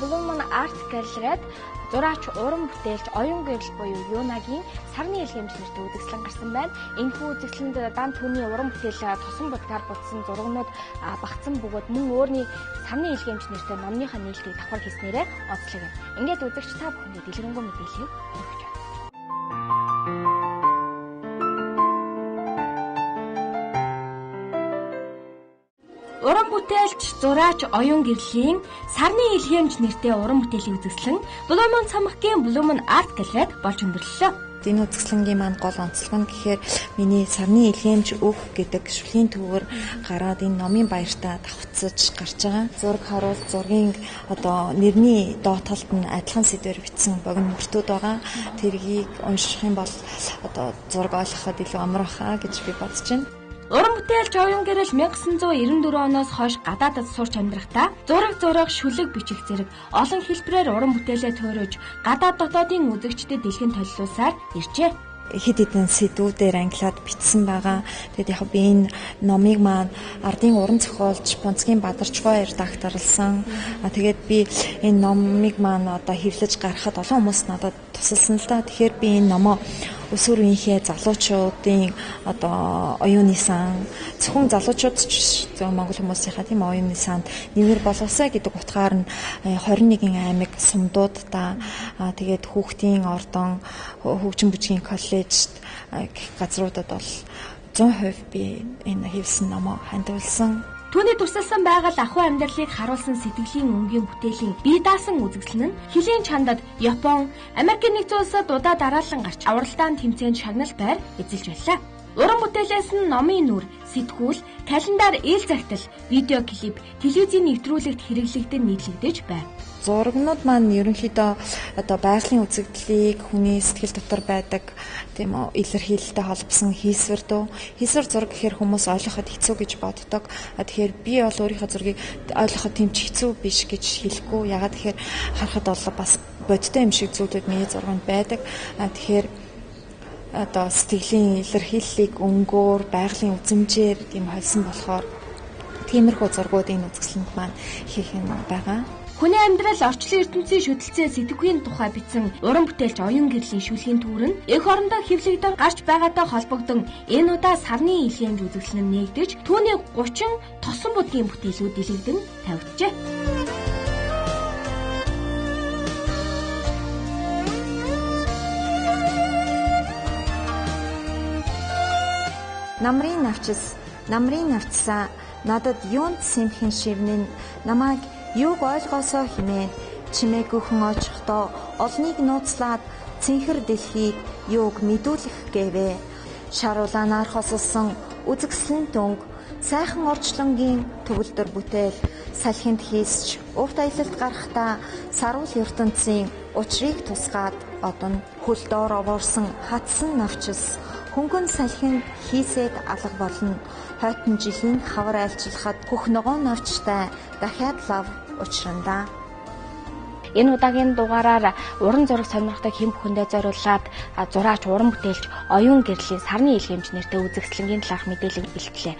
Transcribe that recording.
Blue Moon Art Gallery-д зураач, уран бүтээлч, оюун гэрэл буюу Юнагийн сарны илгээмж нэртэй үзэсгэлэн гарсан байна. Энэхүү үзэсгэлэнд дан түүний уран бүтээл тосон будгаар бүтсэн зургнууд багцсан бөгөөд мөн өөрний сарны илгээмж нэртэй номныхаа нийлхийг давхар хийснээрээ онцлог юм. Ингээд үзэгч та бүхэнд дэлгэрэнгүй мэдээллийг өгч байна. Уран бүтээлч, зураач, оюун гэрлийн сарны илгээмж нэртэй уран бүтээлийн үзэсгэлэн Blue Moon цамхгийн Blue Moon Art Gallery-д болж өндөрлөлөө. Энэ үзэсгэлэнгийн маань гол онцлог нь гэхээр миний сарны илгээмж өг гэдэг шүлгийн төвөр гараад энэ номын баяртаа давхцаж гарч байгаа. Зураг харуул зургийн нэрний доод талд нь адилхан сэдвээр бичсэн богино мөртүүд байгаа. Тэргийг унших юм бол зураг ойлгоход илүү амар хаа гэж би бодож байна. Уран бүтээлч оюун гэрэл 1994 оноос хойш гадаадд сурч амьдрахдаа зураг, шүлэг бичих зэрэг олон хэлбэрээр уран бүтээлээ туурж гадаад дотоодын үзэгчдэд дэлгэн толиулсаар иржээ. Хэд хэдэн сэдвүүдээр англиад бичсэн байгаа. Тэгэд яг би энэ номыг маань ардын уран зохиолч Бунцгийн Бадарчгой редакторлсан. Тэгээд би энэ номыг маань хэвлэж гаргахад олон хүмүүс надад тусалсан л да. Тэгэхээр би энэ номоо өсвөр үеийнхээ залуучуудын оюуны сан зөвхөн залуучууд ч Монгол хүмүүсийнхаа тийм оюуны санд нэмэр болоосаа гэдэг утгаар нь 21 аймаг сумдуудаа тэгээд хүүхдийн ордон хөгжин бүжгийн коллежид гэх газруудад бол 100% би энэ хийсэн номоо хандуулсан. Түүний тусалсан байгаль ахуй амьдралыг харуулсан сэтгэлийн өнгийн бүтээлийн бие даасан үзэсгэлэн нь Хилийн чандад Япон, Америкийн нэгдсэн улсад удаа дараалан гарч авралдаан тэмцээнд шагнал байр эзэлж байлаа. Уран бүтээлээс нь номын нүр, сэтгүүл, календар, ил захидал, видео клип, телевизийн нэвтрүүлэгт хэрэглэгдэн нийтлэгдэж байна. Зурагнууд маань ерөнхийдөө байгалийн үзэгдлийг хүний сэтгэл дотор байдаг тийм илэрхийлэлтэй холбосон хийсвэр дөө. Хийсвэр зураг гэхээр хүмүүс ойлгоход хэцүү гэж боддог. Тэгэхээр би бол өөрийнхөө зургийг ойлгоход тийм ч хэцүү биш гэж хэлэхгүй. Ягаад тэгэхээр харахад бол бас бодтой юм шиг зүйлүүд миний зурганд байдаг. Тэгэхээр сэтгэлийн илэрхийллийг өнгөөр, байгалийн үзмжээр тийм холсон болохоор тиймэрхүү зургууд энэ үзэсгэлэнд маань хийх юм байгаа. Хүний амьдрал орчлон ертөнцийн шүтэлцээ сэтгүүлийн тухай бичсэн уран бүтээлч оюун гэрлийн шүлгийн төвөр нь эх орондоо хэвлэгдэн гарч байгаатай холбогдсон энэ удаа сарны илгээмж үзэсгэлэн нээгдэж түүний 30 тосон будгийн бүтээлүүд дэлгэгдэн тавигджээ. Намрын навчсаа надад юунд сэмхэн шивнэн намайг юуг ойлгосоо хэмээн чимээгүйхэн очихдоо олныг нууцлаад цэнхэр дэлхийг юуг мэдүүлэх гээвэ. Шаруулаанаар хосолсон үзэгслэн дүнг сайхан орчлонгийн төгөлдөр бүтээл салхинд хийсч урт аялалд гарахдаа саруул ертөнцийн учрыг тусгаад одон хөлдоор овоорсон хатсан навчс хөнгөн салхинд хийсэд алга болно. Хойтон жилийн хавар айлчлахад хөх ногоон навчтай дахиад лав учрандаа. Энэ удаагийн дугаараар уран зураг сонирхдаг хэн бүхэндээ зориуллаад зураач, уран бүтээлч, оюун гэрлийн сарны илгээмж нэртэй үзэсгэлэнгийн талаарх мэдээлэл бэлтгэлээ.